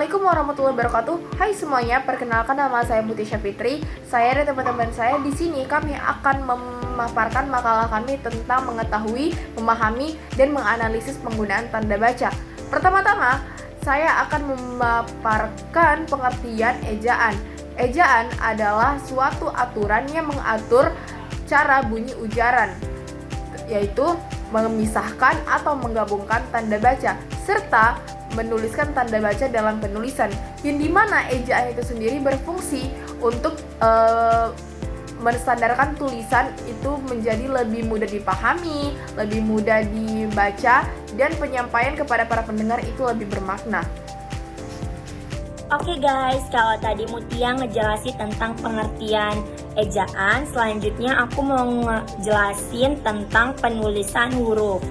Assalamualaikum warahmatullahi wabarakatuh. Hai semuanya, perkenalkan nama saya Mutisha Fitri. Saya dan teman-teman saya di sini kami akan memaparkan makalah kami tentang mengetahui, memahami, dan menganalisis penggunaan tanda baca. Pertama-tama, saya akan memaparkan pengertian ejaan. Ejaan adalah suatu aturan yang mengatur cara bunyi ujaran, yaitu memisahkan atau menggabungkan tanda baca serta menuliskan tanda baca dalam penulisan, yang dimana ejaan itu sendiri berfungsi untuk menstandarkan tulisan itu menjadi lebih mudah dipahami, lebih mudah dibaca, dan penyampaian kepada para pendengar itu lebih bermakna. Oke guys, kalau tadi Mutia ngejelasin tentang pengertian ejaan, selanjutnya aku mau ngejelasin tentang penulisan huruf.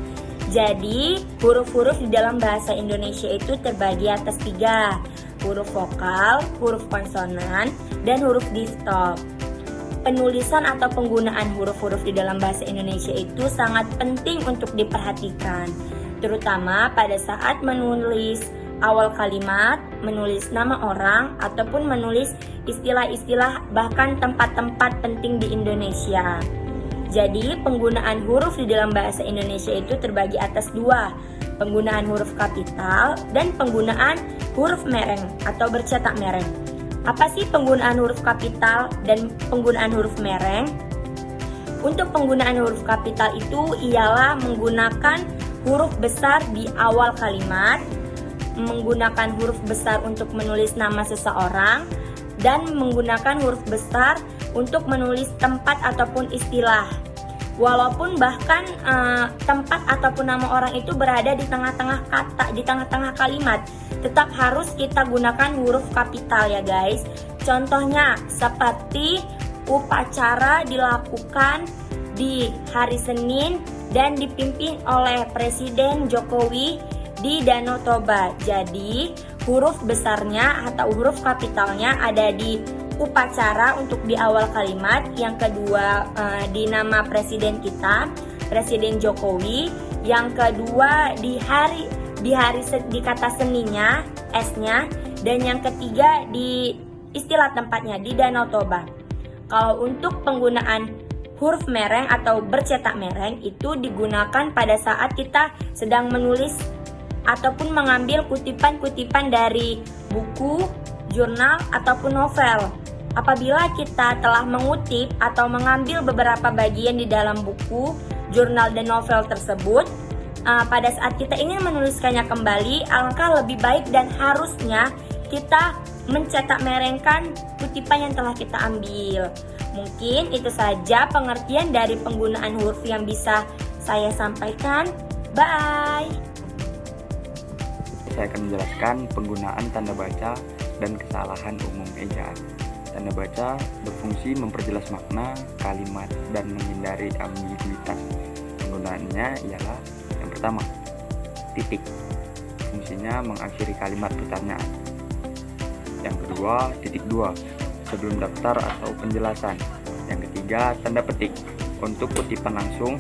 Jadi, huruf-huruf di dalam bahasa Indonesia itu terbagi atas 3, huruf vokal, huruf konsonan, dan huruf diftong. Penulisan atau penggunaan huruf-huruf di dalam bahasa Indonesia itu sangat penting untuk diperhatikan, terutama pada saat menulis awal kalimat, menulis nama orang, ataupun menulis istilah-istilah bahkan tempat-tempat penting di Indonesia. Jadi, penggunaan huruf di dalam bahasa Indonesia itu terbagi atas 2, penggunaan huruf kapital dan penggunaan huruf mereng atau bercetak mereng. Apa sih penggunaan huruf kapital dan penggunaan huruf mereng? Untuk penggunaan huruf kapital itu ialah menggunakan huruf besar di awal kalimat, menggunakan huruf besar untuk menulis nama seseorang, dan menggunakan huruf besar untuk menulis tempat ataupun istilah. Walaupun bahkan tempat ataupun nama orang itu berada di tengah-tengah kata, di tengah-tengah kalimat, tetap harus kita gunakan huruf kapital ya guys. Contohnya seperti upacara dilakukan di hari Senin dan dipimpin oleh Presiden Jokowi di Danau Toba. Jadi huruf besarnya atau huruf kapitalnya ada di upacara untuk di awal kalimat, yang kedua di nama presiden kita, Presiden Jokowi, yang kedua di kata seninya, S-nya, dan yang ketiga di istilah tempatnya di Danau Toba. Kalau untuk penggunaan huruf mereng atau bercetak mereng itu digunakan pada saat kita sedang menulis ataupun mengambil kutipan-kutipan dari buku, jurnal, ataupun novel. Apabila kita telah mengutip atau mengambil beberapa bagian di dalam buku, jurnal, dan novel tersebut, pada saat kita ingin menuliskannya kembali, alangkah lebih baik dan harusnya kita mencetak merengkan kutipan yang telah kita ambil. Mungkin itu saja pengertian dari penggunaan huruf yang bisa saya sampaikan. Bye! Saya akan menjelaskan penggunaan tanda baca dan kesalahan umum ejaan. Tanda baca berfungsi memperjelas makna kalimat dan menghindari ambiguitas. Penggunaannya ialah yang pertama, titik. Fungsinya mengakhiri kalimat pertanyaan. Yang kedua, titik 2, sebelum daftar atau penjelasan. Yang ketiga, tanda petik untuk kutipan langsung.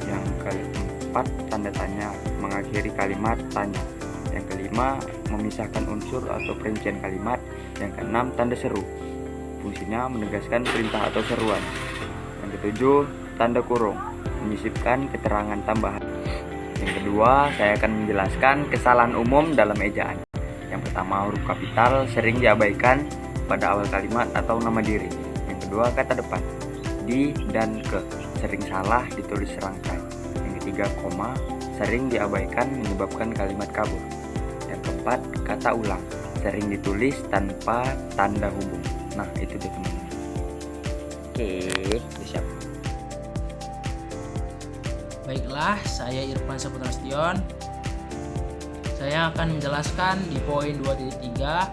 Yang keempat, tanda tanya mengakhiri kalimat tanya. Yang kelima, memisahkan unsur atau perincian kalimat. Yang keenam, tanda seru. Fungsinya menegaskan perintah atau seruan. Yang ketujuh, tanda kurung, menyisipkan keterangan tambahan. Yang kedua, saya akan menjelaskan kesalahan umum dalam ejaan. Yang pertama, huruf kapital sering diabaikan pada awal kalimat atau nama diri. Yang kedua, kata depan, di dan ke, sering salah ditulis serangkai. Yang ketiga, koma, sering diabaikan menyebabkan kalimat kabur. Yang keempat, kata ulang, sering ditulis tanpa tanda hubung. Nah, itu dia teman-teman. Oke, siap. Baiklah, saya Irfan Saputra Nasution. Saya akan menjelaskan di poin 2.3,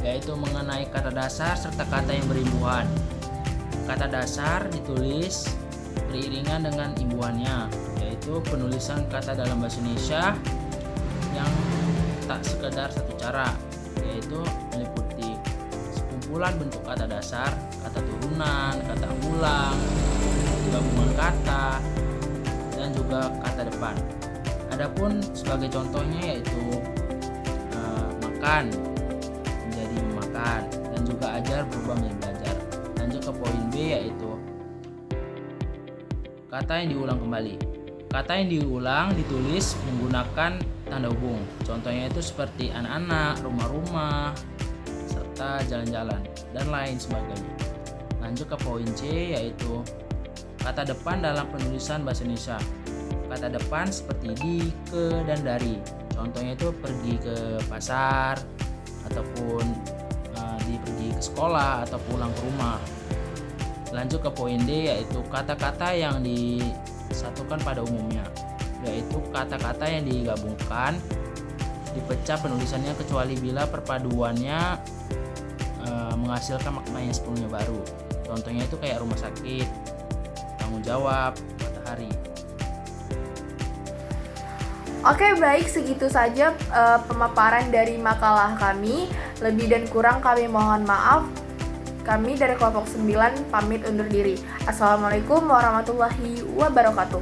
yaitu mengenai kata dasar serta kata yang berimbuhan. Kata dasar ditulis beriringan dengan imbuhannya, yaitu penulisan kata dalam bahasa Indonesia yang tak sekedar satu cara, yaitu meliputi sekumpulan bentuk kata dasar, kata turunan, kata ulang, gabungan kata, dan juga kata depan. Adapun sebagai contohnya yaitu makan menjadi memakan, dan juga ajar berubah menjadi belajar. Lanjut ke poin B, yaitu kata yang diulang kembali. Kata yang diulang ditulis menggunakan tanda hubung. Contohnya itu seperti anak-anak, rumah-rumah, serta jalan-jalan, dan lain sebagainya. Lanjut ke poin C, yaitu kata depan dalam penulisan bahasa Indonesia. Kata depan seperti di, ke, dan dari. Contohnya itu pergi ke pasar, ataupun pergi ke sekolah, atau pulang ke rumah. Lanjut ke poin D, yaitu kata-kata yang disatukan pada umumnya, yaitu kata-kata yang digabungkan dipecah penulisannya kecuali bila perpaduannya menghasilkan makna yang sepenuhnya baru. Contohnya itu kayak rumah sakit, tanggung jawab, matahari. Oke, baik, segitu saja pemaparan dari makalah kami. Lebih dan kurang kami mohon maaf. Kami dari kelompok 9 pamit undur diri. Assalamualaikum warahmatullahi wabarakatuh.